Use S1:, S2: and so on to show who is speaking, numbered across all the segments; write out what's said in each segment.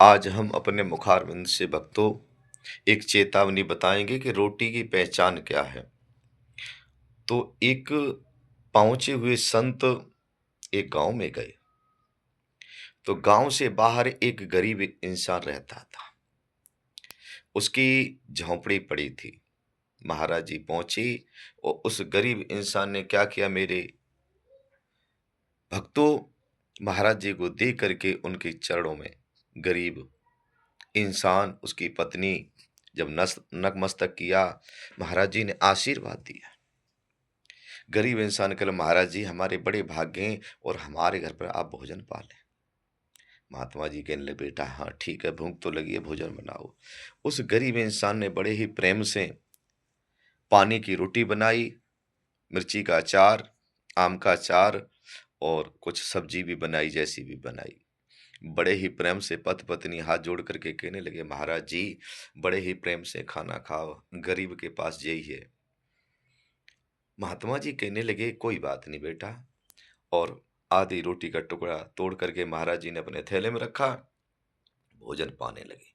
S1: आज हम अपने मुखारविंद से भक्तों एक चेतावनी बताएंगे कि रोटी की पहचान क्या है। तो एक पहुंचे हुए संत एक गांव में गए। तो गांव से बाहर एक गरीब इंसान रहता था। उसकी झोंपड़ी पड़ी थी। महाराज जी पहुंचे और उस गरीब इंसान ने क्या किया, मेरे भक्तों, महाराज जी को देख करके उनके चरणों में गरीब इंसान, उसकी पत्नी जब नतमस्तक किया, महाराज जी ने आशीर्वाद दिया। गरीब इंसान कल, महाराज जी हमारे बड़े भाग्य हैं और हमारे घर पर आप भोजन पालें। महात्मा जी कहने लगे, बेटा हाँ ठीक है, भूख तो लगी है, भोजन बनाओ। उस गरीब इंसान ने बड़े ही प्रेम से पानी की रोटी बनाई, मिर्ची का अचार, आम का अचार और कुछ सब्जी भी बनाई, जैसी भी बनाई। बड़े ही प्रेम से पति पत्नी हाथ जोड़ करके कहने लगे, महाराज जी बड़े ही प्रेम से खाना खाओ, गरीब के पास यही है। महात्मा जी कहने लगे, कोई बात नहीं बेटा। और आधी रोटी का टुकड़ा तोड़ करके महाराज जी ने अपने थैले में रखा, भोजन पाने लगे।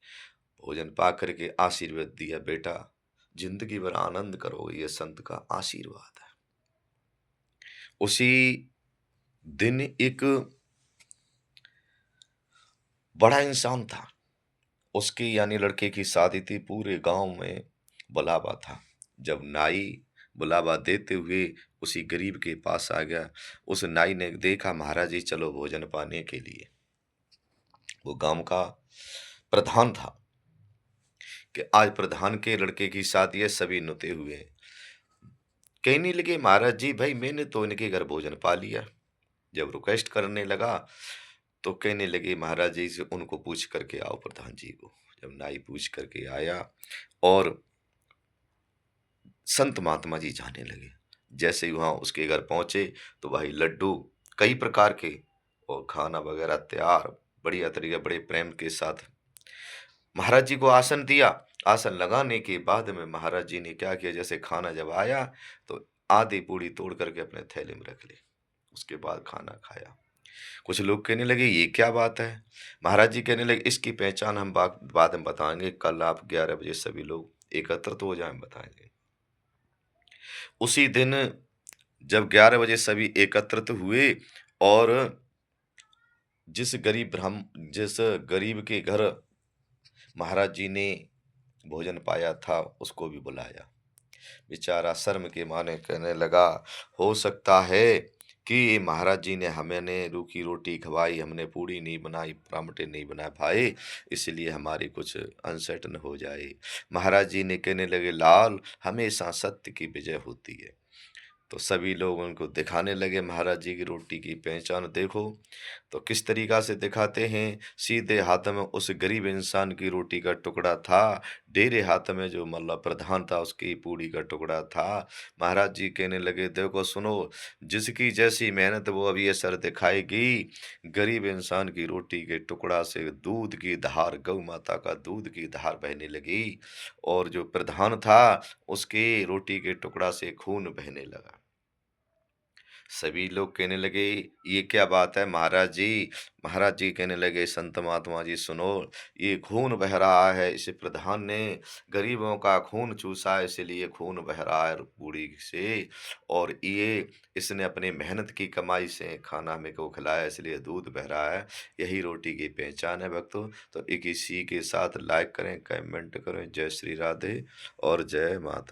S1: भोजन पा करके आशीर्वाद दिया, बेटा जिंदगी भर आनंद करोगे, ये संत का आशीर्वाद है। उसी दिन एक बड़ा इंसान था, उसके यानी लड़के की शादी थी, पूरे गांव में बुलावा था। जब नाई बुलावा देते हुए उसी गरीब के पास आ गया, उस नाई ने देखा, महाराज जी चलो भोजन पाने के लिए। वो गांव का प्रधान था कि आज प्रधान के लड़के की शादी है, सभी नुते हुए हैं। कहने लगे, महाराज जी भाई मैंने तो इनके घर भोजन पा लिया। जब रिक्वेस्ट करने लगा तो कहने लगे, महाराज जी से उनको पूछ करके आओ, प्रधान जी को। जब नाई पूछ करके आया और संत महात्मा जी जाने लगे। जैसे ही वहां उसके घर पहुंचे तो भाई लड्डू कई प्रकार के और खाना वगैरह तैयार, बढ़िया तरीके बड़े प्रेम के साथ महाराज जी को आसन दिया। आसन लगाने के बाद में महाराज जी ने क्या किया, जैसे खाना जब आया तो आधी पूड़ी तोड़ करके अपने थैले में रख ली। उसके बाद खाना खाया। कुछ लोग कहने लगे, ये क्या बात है। महाराज जी कहने लगे, इसकी पहचान हम बाद में बताएंगे, कल आप 11 बजे सभी लोग एकत्रित हो जाएं, बताएंगे। उसी दिन जब 11 बजे सभी एकत्रित हुए और जिस गरीब के घर महाराज जी ने भोजन पाया था उसको भी बुलाया। बेचारा शर्म के माने कहने लगा, हो सकता है कि महाराज जी ने हमें रूखी रोटी खवाई, हमने पूड़ी नहीं बनाई, परामठे नहीं बनाए भाई, इसलिए हमारी कुछ अनसर्टन हो जाए। महाराज जी ने कहने लगे, लाल हमेशा सत्य की विजय होती है। तो सभी लोग उनको दिखाने लगे महाराज जी की रोटी की पहचान। देखो तो किस तरीका से दिखाते हैं। सीधे हाथ में उस गरीब इंसान की रोटी का टुकड़ा था, डेरे हाथ में जो मतलब प्रधान था उसकी पूड़ी का टुकड़ा था। महाराज जी कहने लगे, देखो सुनो, जिसकी जैसी मेहनत वो अभी असर दिखाएगी। गरीब इंसान की रोटी के टुकड़ा से दूध की धार, गौ माता का दूध की धार बहने लगी और जो प्रधान था उसके रोटी के टुकड़ा से खून बहने लगा। सभी लोग कहने लगे, ये क्या बात है महाराज जी। महाराज जी कहने लगे, संत महात्मा जी सुनो, ये खून बह रहा है, इस प्रधान ने गरीबों का खून चूसा है, इसलिए खून बह रहा है बूढ़ी से। और ये इसने अपनी मेहनत की कमाई से खाना हमें को खिलाया, इसलिए दूध बह रहा है। यही रोटी की पहचान है भक्तों। तो एक इसी के साथ लाइक करें, कमेंट करें। जय श्री राधे और जय माता।